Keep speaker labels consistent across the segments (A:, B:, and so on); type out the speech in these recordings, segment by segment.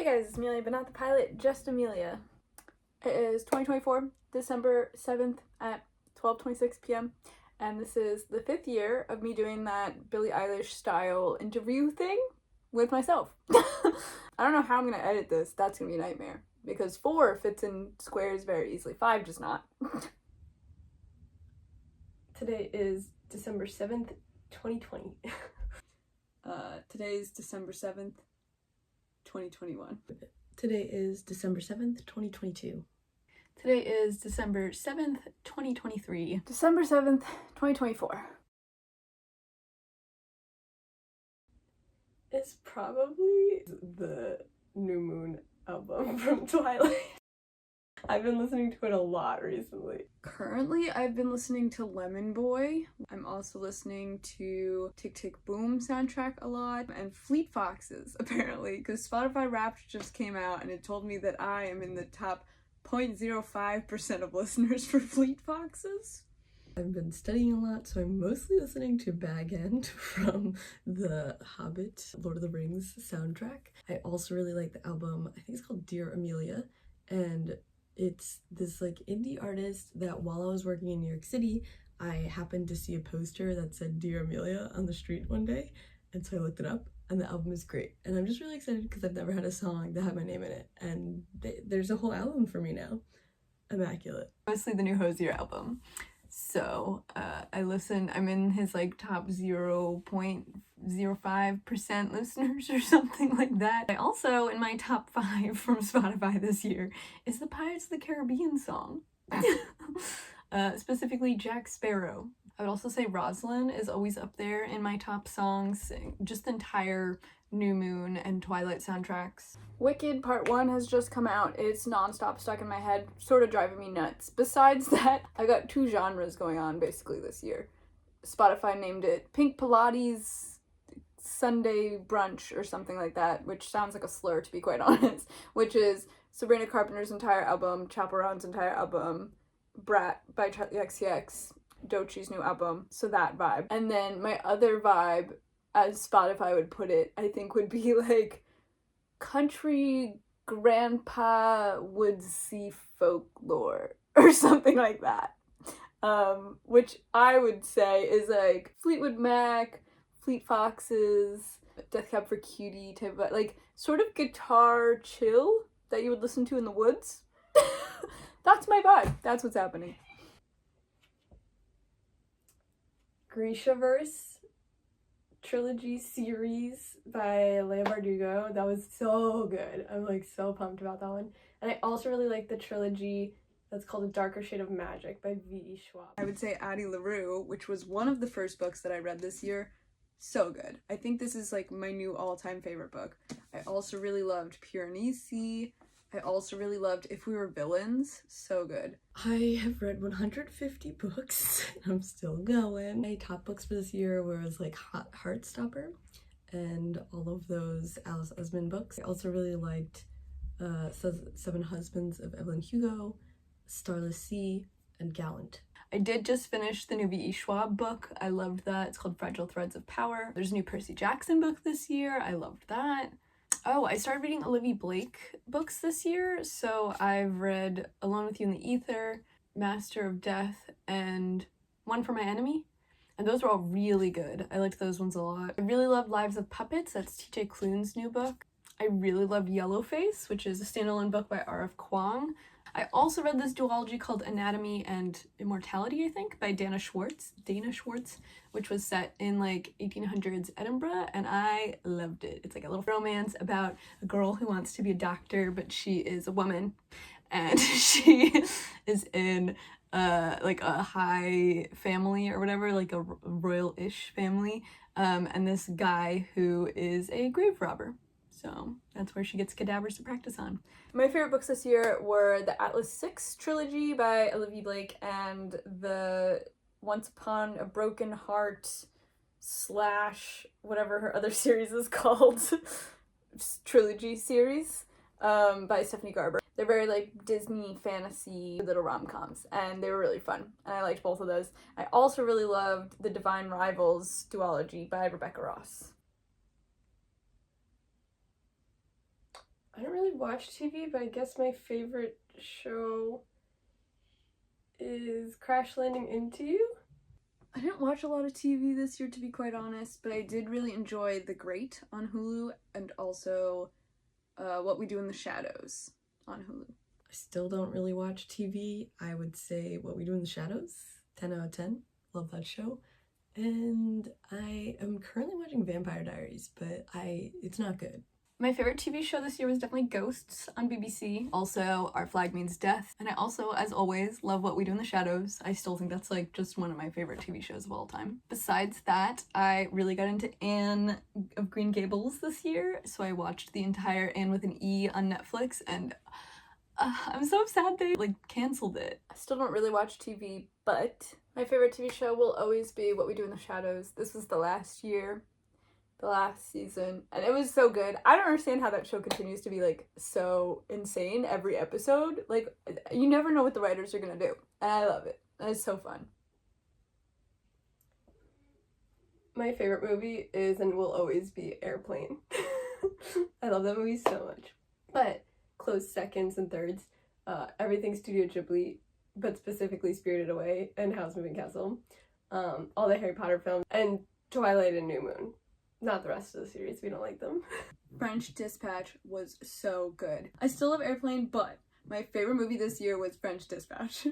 A: guys, it's Amelia, but not the pilot, just Amelia. It is 2024, December 7th at 12:26 p.m. and this is the 5th year of me doing that Billie Eilish style interview thing with myself. I don't know how I'm gonna edit this. That's gonna be a nightmare because 4 fits in squares very easily, 5 does not.
B: Today is December 7th, 2020.
A: Today's December 7th, 2021.
B: Today is December 7th, 2022.
C: Today is December 7th, 2023.
A: December 7th, 2024.
B: It's probably the New Moon album from Twilight. I've been listening to it a lot recently.
A: Currently, I've been listening to Lemon Boy. I'm also listening to Tick Tick Boom soundtrack a lot, and Fleet Foxes, apparently, because Spotify Wrapped just came out and it told me that I am in the top 0.05% of listeners for Fleet Foxes.
B: I've been studying a lot, so I'm mostly listening to Bag End from the Hobbit, Lord of the Rings soundtrack. I also really like the album, I think it's called Dear Amelia, and it's this like indie artist that while I was working in New York City, I happened to see a poster that said Dear Amelia on the street one day, and so I looked it up, and the album is great. And I'm just really excited because I've never had a song that had my name in it, and there's a whole album for me now. Immaculate.
C: Mostly the new Hosier album. So I'm in his like top 0.05% listeners or something like that. I also, in my top 5 from Spotify this year, is the Pirates of the Caribbean song. Specifically Jack Sparrow. I would also say Rosalind is always up there in my top songs, just the entire New Moon and Twilight soundtracks.
A: Wicked Part 1 has just come out. It's non-stop stuck in my head, sort of driving me nuts. Besides that, I got 2 genres going on basically this year. Spotify named it Pink Pilates Sunday Brunch or something like that, which sounds like a slur to be quite honest, which is Sabrina Carpenter's entire album, Chaperone's entire album, Brat by Charlie XCX, Doechie's new album, so that vibe. And then my other vibe, as Spotify would put it, I think would be like country grandpa woodsy folklore or something like that, which I would say is like Fleetwood Mac, Fleet Foxes, Death Cab for Cutie type of, like, sort of guitar chill that you would listen to in the woods. That's my vibe. That's what's happening.
B: Grishaverse trilogy series by Leigh Bardugo. That was so good. I'm like so pumped about that one. And I also really like the trilogy that's called A Darker Shade of Magic by V.E. Schwab.
A: I would say Addie LaRue, which was one of the first books that I read this year. So good. I think this is like my new all-time favorite book. I also really loved Piranesi. I also really loved If We Were Villains. So good.
B: I have read 150 books. I'm still going. My top books for this year was like Hot Heartstopper and all of those Alice Oseman books. I also really liked 7 Husbands of Evelyn Hugo, Starless Sea, and Gallant.
C: I did just finish the new V.E. Schwab book. I loved that. It's called Fragile Threads of Power. There's a new Percy Jackson book this year. I loved that. Oh, I started reading Olivia Blake books this year, so I've read Alone with You in the Ether, Master of Death, and One for My Enemy, and those were all really good. I liked those ones a lot. I really loved Lives of Puppets. That's T.J. Klune's new book. I really loved Yellowface, which is a standalone book by R.F. Kuang. I also read this duology called Anatomy and Immortality, I think, by Dana Schwartz, which was set in like 1800s Edinburgh, and I loved it. It's like a little romance about a girl who wants to be a doctor, but she is a woman, and she is in like a high family or whatever, like a royal-ish family, and this guy who is a grave robber. So that's where she gets cadavers to practice on.
A: My favorite books this year were the Atlas 6 trilogy by Olivia Blake and the Once Upon a Broken Heart / whatever her other series is called, trilogy series, by Stephanie Garber. They're very like Disney fantasy little rom-coms, and they were really fun, and I liked both of those. I also really loved the Divine Rivals duology by Rebecca Ross.
B: I don't really really watch TV, but I guess my favorite show is Crash Landing Into You.
A: I didn't watch a lot of TV this year, to be quite honest, but I did really enjoy The Great on Hulu and also What We Do in the Shadows on Hulu.
B: I still don't really watch TV. I would say What We Do in the Shadows, 10 out of 10. Love that show. And I am currently watching Vampire Diaries, but it's not good.
C: My favorite TV show this year was definitely Ghosts on BBC. Also, Our Flag Means Death. And I also, as always, love What We Do in the Shadows. I still think that's like just one of my favorite TV shows of all time. Besides that, I really got into Anne of Green Gables this year. So I watched the entire Anne with an E on Netflix, and I'm so sad they like canceled it.
A: I still don't really watch TV, but my favorite TV show will always be What We Do in the Shadows. This was the last year. The last season, and it was so good. I don't understand how that show continues to be like so insane every episode. Like, you never know what the writers are gonna do, and I love it. It's so fun.
B: My favorite movie is and will always be Airplane. I love that movie so much. But close seconds and thirds, everything Studio Ghibli, but specifically Spirited Away and Howl's Moving Castle, all the Harry Potter films, and Twilight and New Moon. Not the rest of the series, we don't like them.
A: French Dispatch was so good. I still love Airplane, but my favorite movie this year was French Dispatch.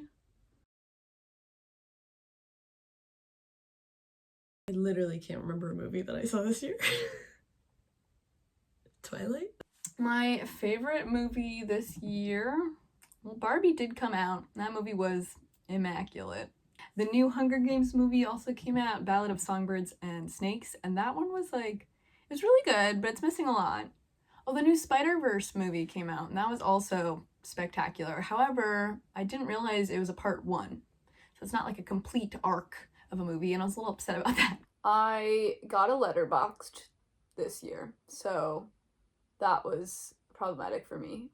B: I literally can't remember a movie that I saw this year. Twilight?
C: My favorite movie this year, well, Barbie did come out. That movie was immaculate. The new Hunger Games movie also came out, Ballad of Songbirds and Snakes, and that one was like, it was really good, but it's missing a lot. Oh, the new Spider-Verse movie came out, and that was also spectacular. However, I didn't realize it was a part 1, so it's not like a complete arc of a movie, and I was a little upset about that.
A: I got a Letterboxd this year, so that was problematic for me,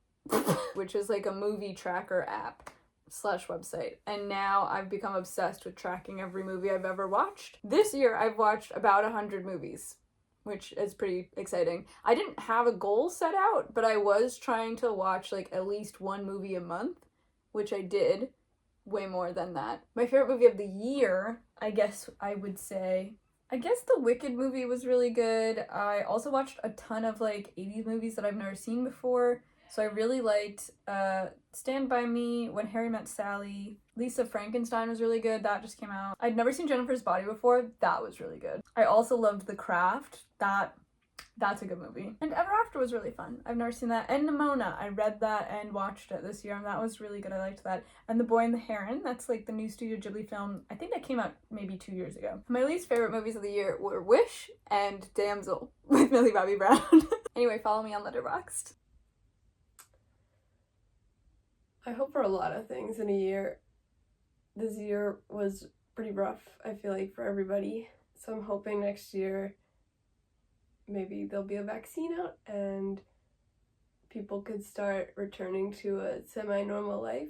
A: which is like a movie tracker app / website, and now I've become obsessed with tracking every movie I've ever watched. This year I've watched about 100 movies, which is pretty exciting. I didn't have a goal set out, but I was trying to watch like at least one movie a month, which I did, way more than that. My favorite movie of the year, I guess I would say, the Wicked movie was really good. I also watched a ton of like 80s movies that I've never seen before. So I really liked Stand By Me, When Harry Met Sally. Lisa Frankenstein was really good. That just came out. I'd never seen Jennifer's Body before. That was really good. I also loved The Craft. That's a good movie. And Ever After was really fun. I've never seen that. And Nimona. I read that and watched it this year, and that was really good. I liked that. And The Boy and the Heron. That's like the new Studio Ghibli film. I think that came out maybe 2 years ago. My least favorite movies of the year were Wish and Damsel with Millie Bobby Brown. Anyway, follow me on Letterboxd.
B: I hope for a lot of things in a year. This year was pretty rough, I feel like, for everybody. So I'm hoping next year maybe there'll be a vaccine out and people could start returning to a semi-normal life.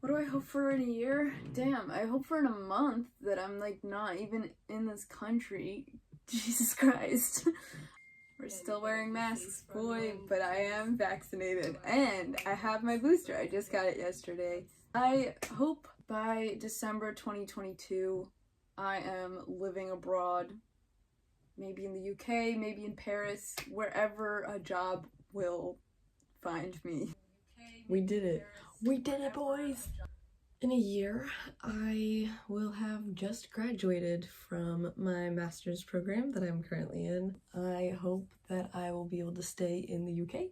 A: What do I hope for in a year? Damn, I hope for in a month that I'm like not even in this country. Jesus Christ. We're still wearing masks, boy, but I am vaccinated and I have my booster. I just got it yesterday. I hope by December 2022 I am living abroad, maybe in the UK, maybe in Paris, wherever a job will find me.
B: We did it. We did it, boys! In a year, I will have just graduated from my master's program that I'm currently in. I hope that I will be able to stay in the UK.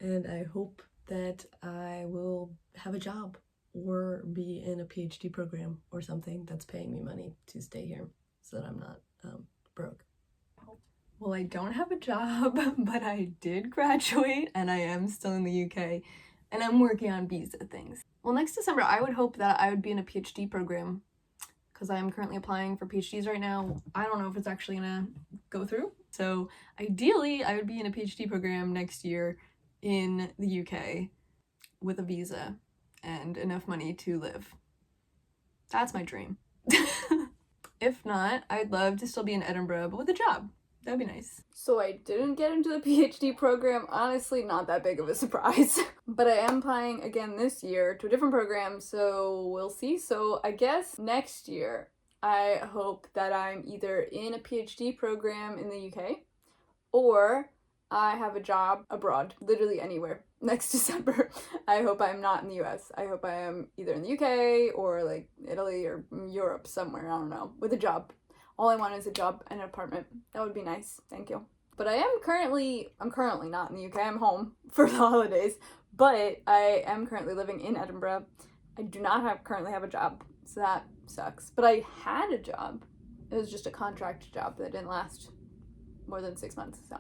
B: And I hope that I will have a job or be in a PhD program or something that's paying me money to stay here so that I'm not broke.
C: Well, I don't have a job, but I did graduate and I am still in the UK and I'm working on visa things. Well, next December, I would hope that I would be in a PhD program because I am currently applying for PhDs right now. I don't know if it's actually gonna go through. So ideally, I would be in a PhD program next year in the UK with a visa and enough money to live. That's my dream. If not, I'd love to still be in Edinburgh, but with a job. That'd be nice.
A: So I didn't get into the PhD program. Honestly, not that big of a surprise. But I am applying again this year to a different program, so we'll see. So I guess next year, I hope that I'm either in a PhD program in the UK or I have a job abroad, literally anywhere, next December. I hope I'm not in the US. I hope I am either in the UK or like Italy or Europe somewhere, I don't know, with a job. All I want is a job and an apartment. That would be nice. Thank you. But I'm currently not in the UK. I'm home for the holidays, but I am currently living in Edinburgh. I do not currently have a job, so that sucks. But I had a job. It was just a contract job that didn't last more than 6 months, so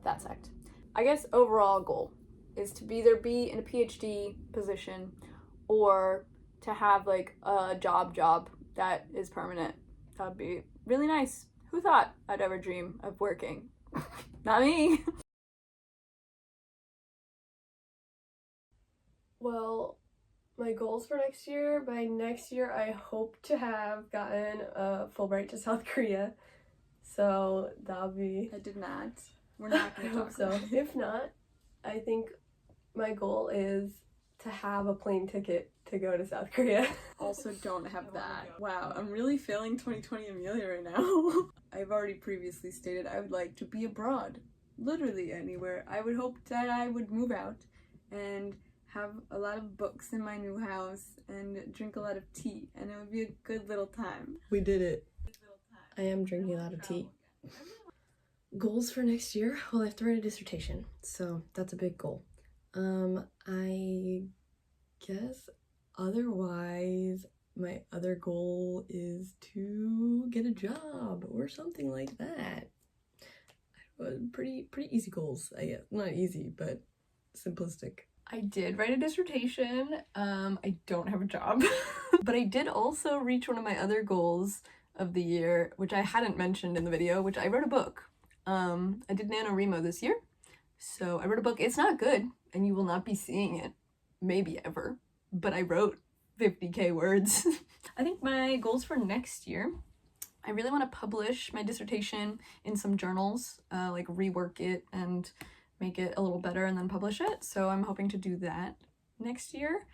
A: that sucked. I guess overall goal is to either be in a PhD position or to have like a job that is permanent. That would be really nice. Who thought I'd ever dream of working? Not me.
B: Well, my goals for next year, by next year I hope to have gotten a Fulbright to South Korea. So that'll be...
A: I did not. We're not going
B: I
A: to
B: hope
A: talk
B: so.
A: about it.
B: If not, I think my goal is to have a plane ticket to go to South Korea.
A: Also don't have that. Wow, I'm really feeling 2020 Amelia right now. I've already previously stated I would like to be abroad. Literally anywhere. I would hope that I would move out and have a lot of books in my new house and drink a lot of tea, and it would be a good little time.
B: We did it. I am drinking a lot of tea. Goals for next year? Well, I have to write a dissertation, so that's a big goal. I guess otherwise my other goal is to get a job or something like that. Pretty easy goals, I guess. Not easy, but simplistic.
C: I did write a dissertation. I don't have a job. But I did also reach one of my other goals of the year, which I hadn't mentioned in the video, which I wrote a book. I did NaNoWriMo this year. So I wrote a book. It's not good, and you will not be seeing it, maybe ever. But I wrote 50k words. I think my goals for next year, I really want to publish my dissertation in some journals, like rework it and make it a little better and then publish it. So I'm hoping to do that next year.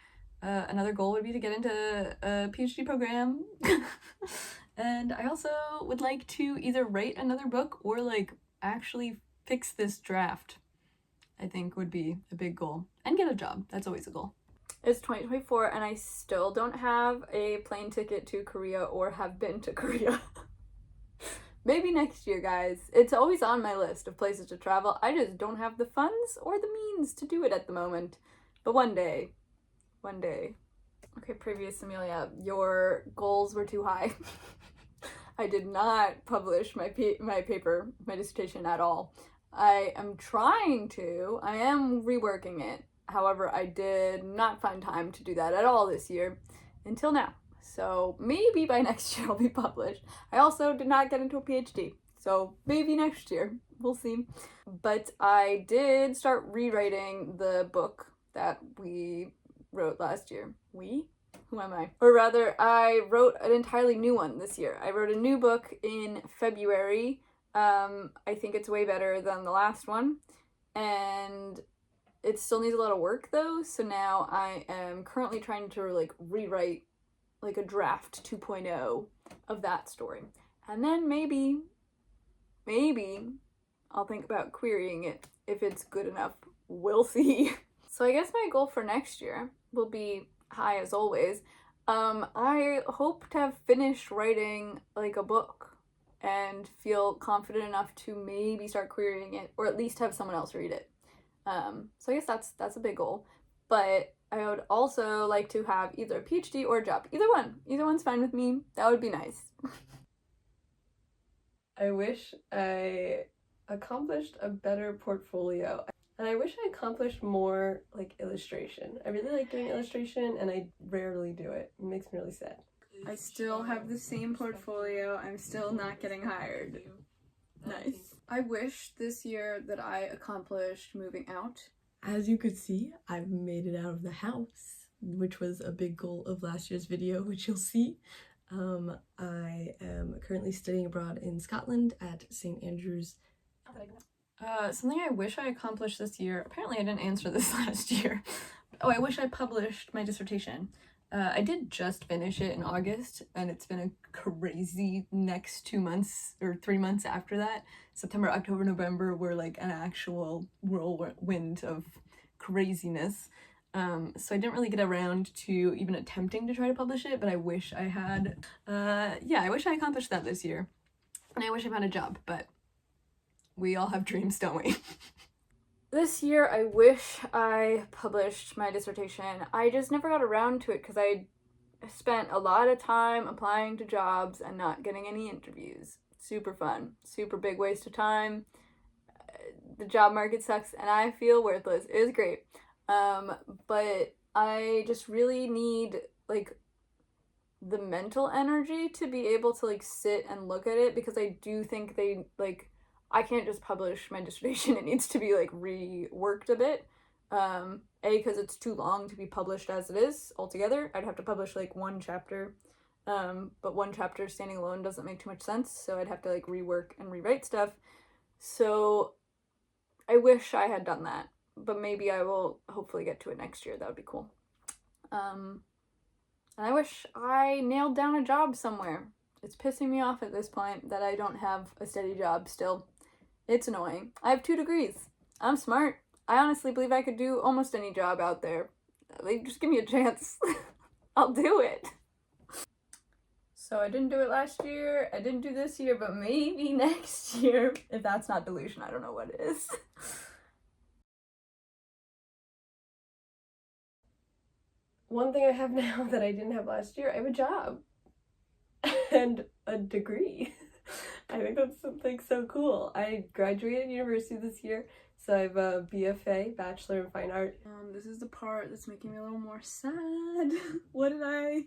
C: Another goal would be to get into a PhD program. And I also would like to either write another book or like actually fix this draft, I think would be a big goal. And get a job. That's always a goal.
A: It's 2024 and I still don't have a plane ticket to Korea or have been to Korea. Maybe next year, guys. It's always on my list of places to travel. I just don't have the funds or the means to do it at the moment. But one day. Okay, previous Amelia, your goals were too high. I did not publish my paper, my dissertation at all. I am trying to. I am reworking it. However, I did not find time to do that at all this year until now. So maybe by next year I'll be published. I also did not get into a PhD. So maybe next year. We'll see. But I did start rewriting the book that we wrote last year. We? Who am I? Or rather, I wrote an entirely new one this year. I wrote a new book in February. I think it's way better than the last one. And it still needs a lot of work though. So now I am currently trying to like rewrite like a draft 2.0 of that story. And then maybe I'll think about querying it if it's good enough. We'll see. So I guess my goal for next year will be high as always. I hope to have finished writing like a book and feel confident enough to maybe start querying it or at least have someone else read it. So I guess that's a big goal. But I would also like to have either a PhD or a job. Either one's fine with me. That would be nice.
B: I wish I accomplished a better portfolio. And I wish I accomplished more like illustration. I really like doing illustration and I rarely do it. It makes me really sad.
A: I still have the same portfolio. I'm still not getting hired. Nice. I wish this year that I accomplished moving out.
B: As you could see, I've made it out of the house, which was a big goal of last year's video, which you'll see. I am currently studying abroad in Scotland at St. Andrews
C: Something I wish I accomplished this year. Apparently I didn't answer this last year. Oh, I wish I published my dissertation. I did just finish it in August, and it's been a crazy next 2 months or 3 months after that. September, October, November were like an actual whirlwind of craziness. So I didn't really get around to even attempting to try to publish it, but I wish I had. Yeah, I wish I accomplished that this year. And I wish I found a job, but we all have dreams, don't we?
A: This year, I wish I published my dissertation. I just never got around to it because I spent a lot of time applying to jobs and not getting any interviews. Super fun. Super big waste of time. The job market sucks and I feel worthless. It was great. But I just really need, like, the mental energy to be able to, like, sit and look at it, because I do think they, like, I can't just publish my dissertation. It needs to be, like, reworked a bit. Because it's too long to be published as it is altogether. I'd have to publish, like, one chapter. But one chapter standing alone doesn't make too much sense, so I'd have to, like, rework and rewrite stuff. So I wish I had done that. But maybe I will hopefully get to it next year. That would be cool. And I wish I nailed down a job somewhere. It's pissing me off at this point that I don't have a steady job still. It's annoying. I have 2 degrees. I'm smart. I honestly believe I could do almost any job out there. Like, just give me a chance. I'll do it. So I didn't do it last year. I didn't do this year, but maybe next year. If that's not delusion, I don't know what is.
B: One thing I have now that I didn't have last year, I have a job and a degree. I think that's something so cool. I graduated university this year, so I have a BFA, Bachelor in Fine Art.
A: This is the part that's making me a little more sad. What did I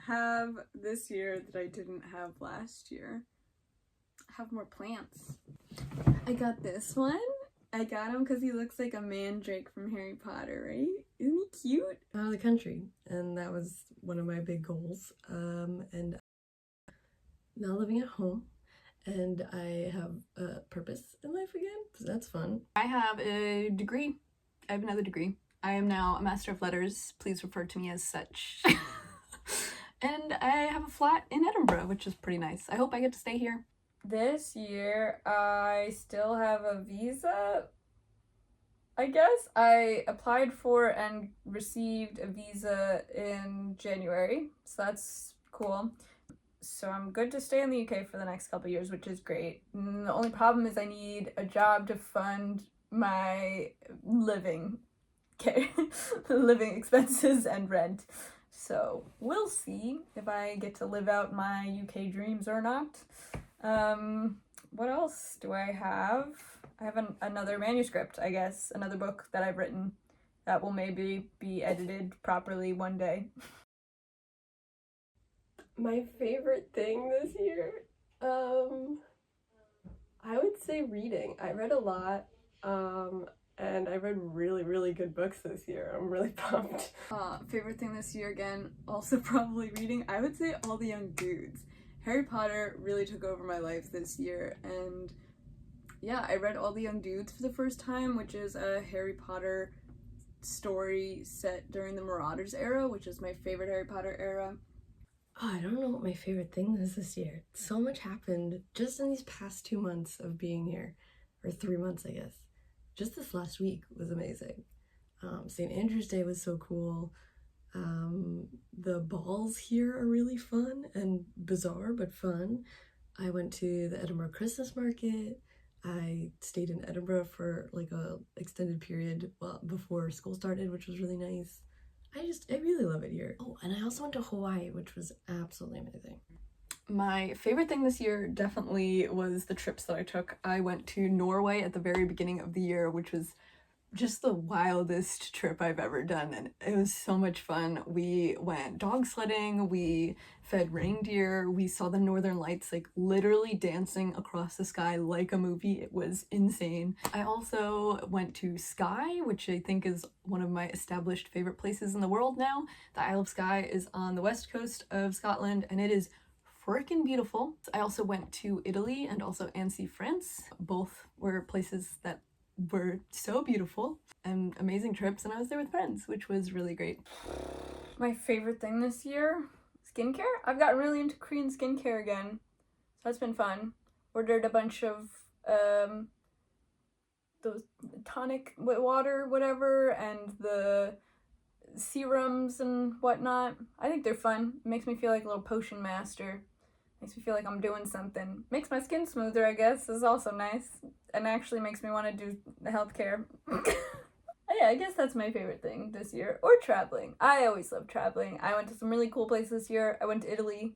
A: have this year that I didn't have last year? I have more plants. I got this one. I got him because he looks like a mandrake from Harry Potter, right? Isn't he cute?
B: Out of the country, and that was one of my big goals. And now living at home, and I have a purpose in life again, so that's fun.
C: I have a degree. I have another degree. I am now a Master of Letters. Please refer to me as such. And I have a flat in Edinburgh, which is pretty nice. I hope I get to stay here.
A: This year, I still have a visa, I guess. I applied for and received a visa in January, so that's cool. So I'm good to stay in the UK for the next couple years, which is great. The only problem is I need a job to fund my living expenses and rent. So we'll see if I get to live out my UK dreams or not. What else do I have? I have another manuscript, I guess, another book that I've written that will maybe be edited properly one day.
B: My favorite thing this year, I would say reading. I read a lot, and I read really, really good books this year. I'm really pumped.
A: Favorite thing this year, again, also probably reading. I would say All the Young Dudes. Harry Potter really took over my life this year, and yeah, I read All the Young Dudes for the first time, which is a Harry Potter story set during the Marauders era, which is my favorite Harry Potter era.
B: Oh, I don't know what my favorite thing is this year. So much happened just in these past 2 months of being here, or 3 months, I guess. Just this last week was amazing. St. Andrew's Day was so cool. The balls here are really fun and bizarre, but fun. I went to the Edinburgh Christmas market. I stayed in Edinburgh for like a extended period before school started, which was really nice. I really love it here. Oh, and I also went to Hawaii, which was absolutely amazing.
C: My favorite thing this year definitely was the trips that I took. I went to Norway at the very beginning of the year, which was just the wildest trip I've ever done, and it was so much fun. We went dog sledding, we fed reindeer, we saw the northern lights like literally dancing across the sky like a movie. It was insane. I also went to Skye, which I think is one of my established favorite places in the world now. The Isle of Skye is on the west coast of Scotland, and it is frickin' beautiful. I also went to Italy and also Annecy, France. Both were places that were so beautiful and amazing trips, and I was there with friends, which was really great.
A: My favorite thing this year, skincare. I've gotten really into Korean skincare again, so that's been fun. Ordered a bunch of those tonic water, whatever, and the serums and whatnot. I think they're fun. It makes me feel like a little potion master. Makes me feel like I'm doing something. Makes my skin smoother, I guess, is also nice. And actually makes me want to do the healthcare. Yeah, I guess that's my favorite thing this year. Or traveling. I always love traveling. I went to some really cool places this year. I went to Italy,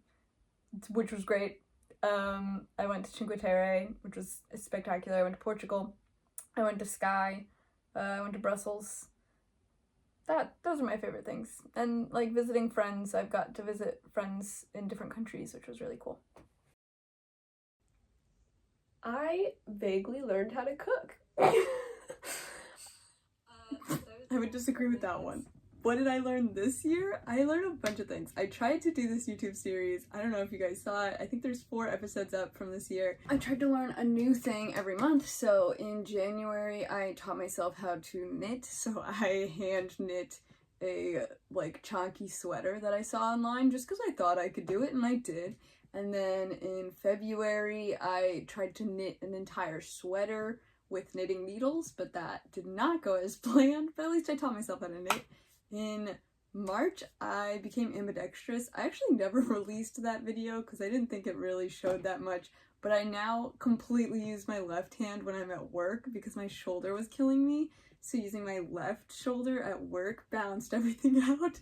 A: which was great. I went to Cinque Terre, which was spectacular. I went to Portugal. I went to Skye. I went to Brussels. Those are my favorite things. And like visiting friends, I've got to visit friends in different countries, which was really cool.
B: I vaguely learned how to cook. I would disagree with that one. What did I learn this year? I learned a bunch of things. I tried to do this YouTube series. I don't know if you guys saw it. I think there's 4 episodes up from this year.
A: I tried to learn a new thing every month. So in January, I taught myself how to knit. So I hand knit a like chunky sweater that I saw online just because I thought I could do it, and I did. And then in February, I tried to knit an entire sweater with knitting needles, but that did not go as planned, but at least I taught myself how to knit. In March, I became ambidextrous. I actually never released that video because I didn't think it really showed that much, but I now completely use my left hand when I'm at work because my shoulder was killing me, so using my left shoulder at work balanced everything out.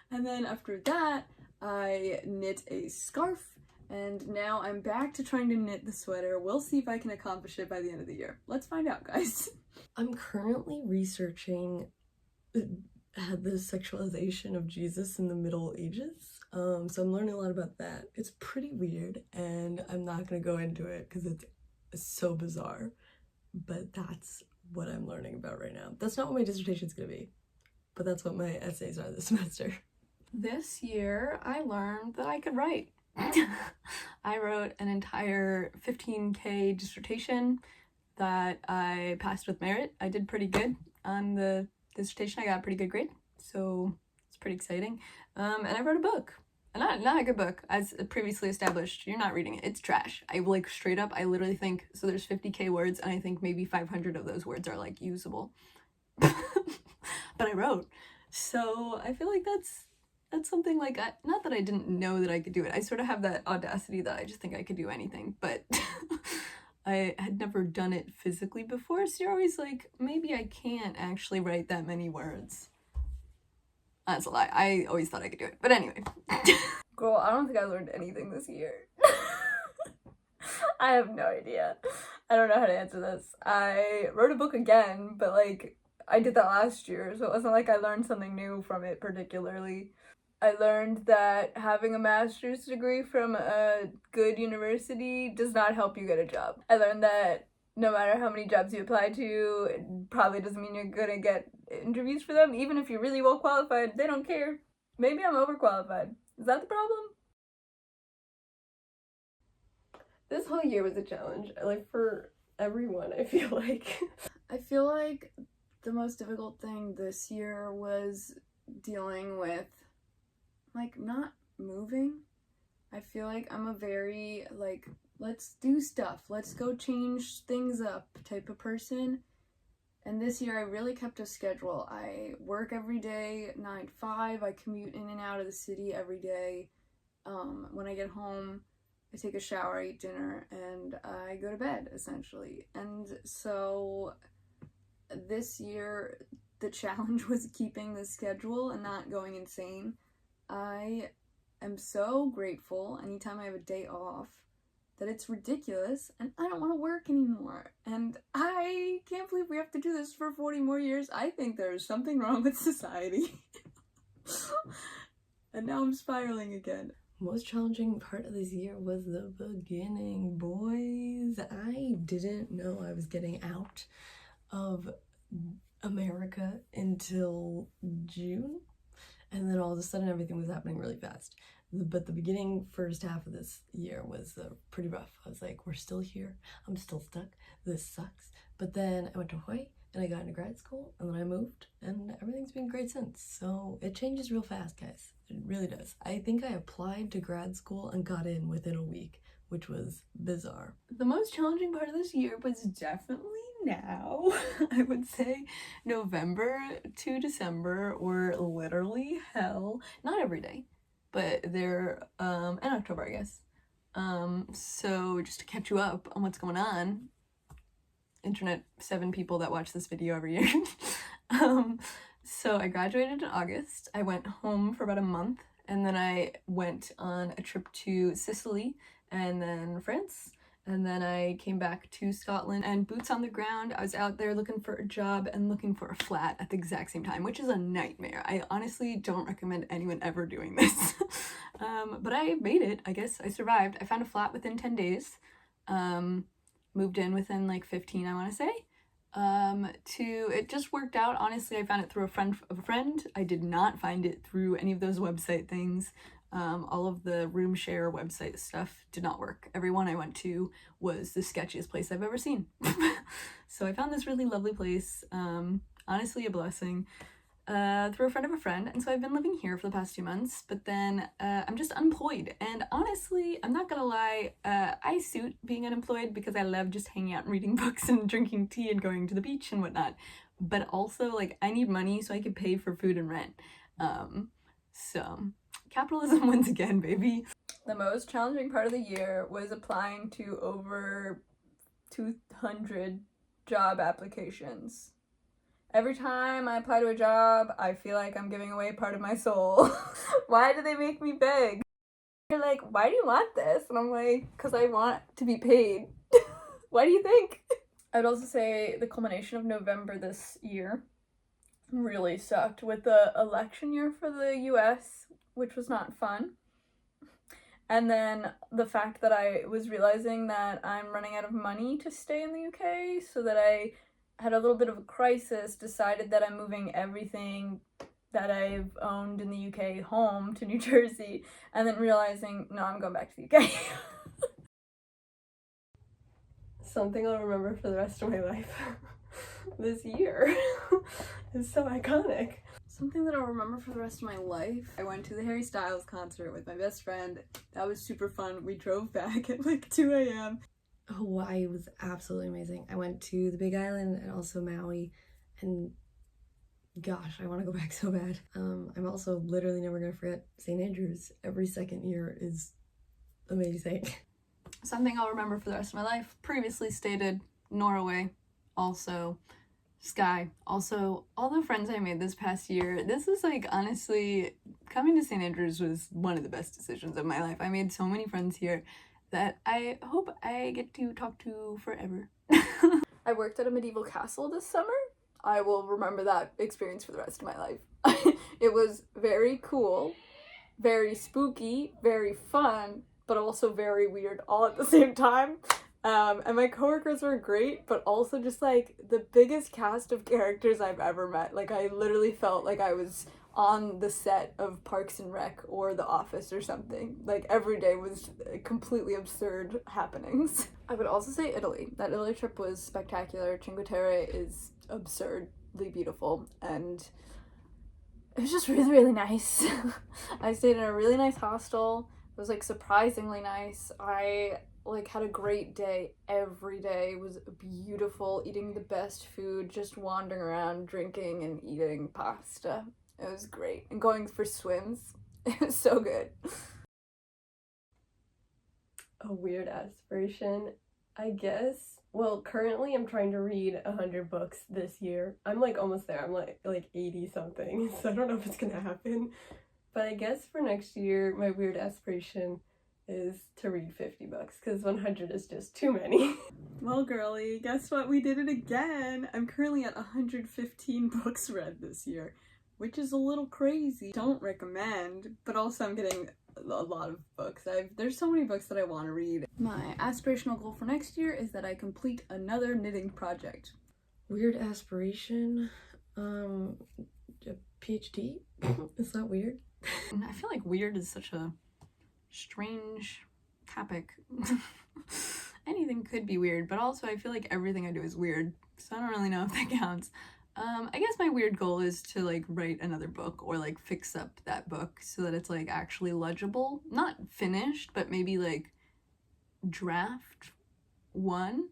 A: And then after that, I knit a scarf, and now I'm back to trying to knit the sweater. We'll see if I can accomplish it by the end of the year. Let's find out, guys.
B: I'm currently researching the sexualization of Jesus in the Middle Ages. So I'm learning a lot about that. It's pretty weird, and I'm not gonna go into it because it's so bizarre, but that's what I'm learning about right now. That's not what my dissertation's gonna be, but that's what my essays are this semester.
C: This year, I learned that I could write. I wrote an entire 15K dissertation that I passed with merit. I did pretty good on the dissertation. I got a pretty good grade, so it's pretty exciting. And I wrote a book. And not a good book, as previously established. You're not reading it. It's trash. I like straight up, I literally think, so there's 50K words, and I think maybe 500 of those words are like usable. But I wrote. So I feel like that's something like, not that I didn't know that I could do it. I sort of have that audacity that I just think I could do anything, but I had never done it physically before, so you're always like, maybe I can't actually write that many words. That's a lie. I always thought I could do it, but anyway.
A: Girl, I don't think I learned anything this year. I have no idea. I don't know how to answer this. I wrote a book again, but like, I did that last year, so it wasn't like I learned something new from it particularly. I learned that having a master's degree from a good university does not help you get a job. I learned that no matter how many jobs you apply to, it probably doesn't mean you're gonna get interviews for them. Even if you're really well qualified, they don't care. Maybe I'm overqualified. Is that the problem?
B: This whole year was a challenge, like for everyone, I feel like.
A: I feel like the most difficult thing this year was dealing with like not moving. I feel like I'm a very like, let's do stuff, let's go change things up type of person. And this year I really kept a schedule. I work every day 9 to 5. I commute in and out of the city every day. When I get home, I take a shower, I eat dinner, and I go to bed essentially. And so this year the challenge was keeping the schedule and not going insane. I am so grateful anytime I have a day off that it's ridiculous and I don't want to work anymore. And I can't believe we have to do this for 40 more years. I think there's something wrong with society. And now I'm spiraling again.
B: Most challenging part of this year was the beginning, boys. I didn't know I was getting out of America until June. And then all of a sudden everything was happening really fast. But the beginning first half of this year was pretty rough. I was like, we're still here. I'm still stuck. This sucks. But then I went to Hawaii and I got into grad school and then I moved and everything's been great since. So it changes real fast, guys. It really does. I think I applied to grad school and got in within a week, which was bizarre.
C: The most challenging part of this year was definitely now. I would say November to December were literally hell. Not every day, but they're and October, I guess. So just to catch you up on what's going on, internet 7 people that watch this video every year. So I graduated in August. I went home for about a month and then I went on a trip to Sicily and then France. And then I came back to Scotland and boots on the ground. I was out there looking for a job and looking for a flat at the exact same time, which is a nightmare. I honestly don't recommend anyone ever doing this. But I made it, I guess. I survived. I found a flat within 10 days. Moved in within like 15, I want to say. It just worked out. Honestly, I found it through a friend of a friend. I did not find it through any of those website things. All of the room share website stuff did not work. Everyone I went to was the sketchiest place I've ever seen. So I found this really lovely place, honestly a blessing, through a friend of a friend, and so I've been living here for the past 2 months, but then I'm just unemployed, and honestly, I'm not gonna lie, I suit being unemployed because I love just hanging out and reading books and drinking tea and going to the beach and whatnot, but also, like, I need money so I can pay for food and rent, so capitalism wins again, baby.
A: The most challenging part of the year was applying to over 200 job applications. Every time I apply to a job, I feel like I'm giving away part of my soul. Why do they make me beg? They're like, why do you want this? And I'm like, because I want to be paid. Why do you think? I'd also say the culmination of November this year really sucked with the election year for the US, which was not fun. And then the fact that I was realizing that I'm running out of money to stay in the UK, so that I had a little bit of a crisis, decided that I'm moving everything that I've owned in the UK home to New Jersey, and then realizing, no, I'm going back to the UK.
B: Something I'll remember for the rest of my life this year is so iconic.
A: Something that I'll remember for the rest of my life. I went to the Harry Styles concert with my best friend. That was super fun. We drove back at like 2 a.m.
B: Hawaii was absolutely amazing. I went to the Big Island and also Maui, and gosh, I want to go back so bad. I'm also literally never going to forget St. Andrews. Every second year is amazing.
C: Something I'll remember for the rest of my life, previously stated, Norway, also Sky, also all the friends I made this past year. This is like, honestly, coming to St. Andrews was one of the best decisions of my life. I made so many friends here that I hope I get to talk to forever.
A: I worked at a medieval castle this summer. I will remember that experience for the rest of my life. It was very cool, very spooky, very fun, but also very weird all at the same time. And my coworkers were great, but also just like the biggest cast of characters I've ever met. Like, I literally felt like I was on the set of Parks and Rec or The Office or something. Like, every day was completely absurd happenings. I would also say Italy. That Italy trip was spectacular. Cinque Terre is absurdly beautiful, and it was just really, really nice. I stayed in a really nice hostel. It was like surprisingly nice. I like had a great day every day. It was beautiful, eating the best food, just wandering around, drinking and eating pasta. It was great. And going for swims. It was so good.
B: A weird aspiration, I guess. Well, currently I'm trying to read 100 books this year. I'm like almost there. I'm like 80 something, so I don't know if it's gonna happen. But I guess for next year, my weird aspiration is to read 50 books, because 100 is just too many.
A: Well, girly, guess what? We did it again. I'm currently at 115 books read this year, which is a little crazy. Don't recommend, but also I'm getting a lot of books. There's so many books that I want to read. My aspirational goal for next year is that I complete another knitting project.
B: Weird aspiration? A PhD? Is that weird?
C: I feel like weird is such a strange topic. Anything could be weird, but also I feel like everything I do is weird, so I don't really know if that counts. I guess my weird goal is to like write another book or like fix up that book so that it's like actually legible. Not finished, but maybe like draft one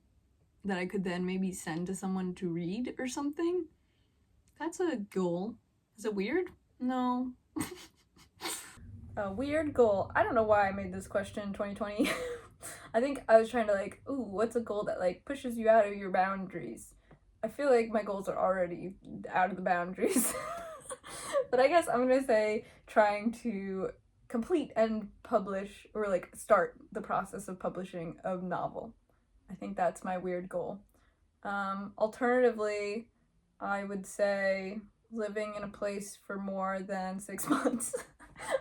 C: that I could then maybe send to someone to read or something. That's a goal. Is it weird? No.
A: A weird goal. I don't know why I made this question in 2020. I think I was trying to like, ooh, what's a goal that like pushes you out of your boundaries? I feel like my goals are already out of the boundaries. But I guess I'm gonna say trying to complete and publish, or like start the process of publishing a novel. I think that's my weird goal. Alternatively, I would say living in a place for more than 6 months.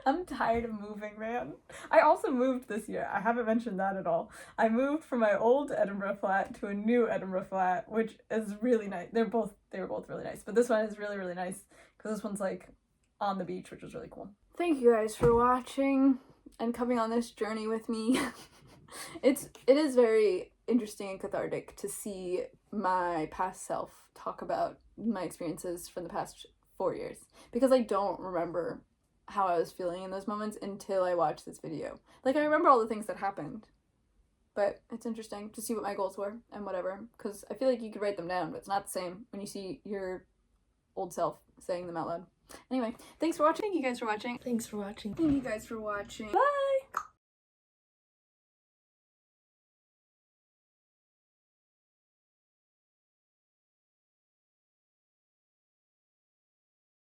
A: I'm tired of moving, man. I also moved this year. I haven't mentioned that at all. I moved from my old Edinburgh flat to a new Edinburgh flat, which is really nice. They were both really nice, but this one is really, really nice because this one's like on the beach, which is really cool. Thank you guys for watching and coming on this journey with me. It is very interesting and cathartic to see my past self talk about my experiences from the past 4 years, because I don't remember how I was feeling in those moments until I watched this video. Like, I remember all the things that happened, but it's interesting to see what my goals were and whatever, because I feel like you could write them down, but it's not the same when you see your old self saying them out loud. Anyway, thanks for watching.
C: Thank you guys for watching.
B: Thanks for watching.
A: Thank you guys for watching.
C: Bye!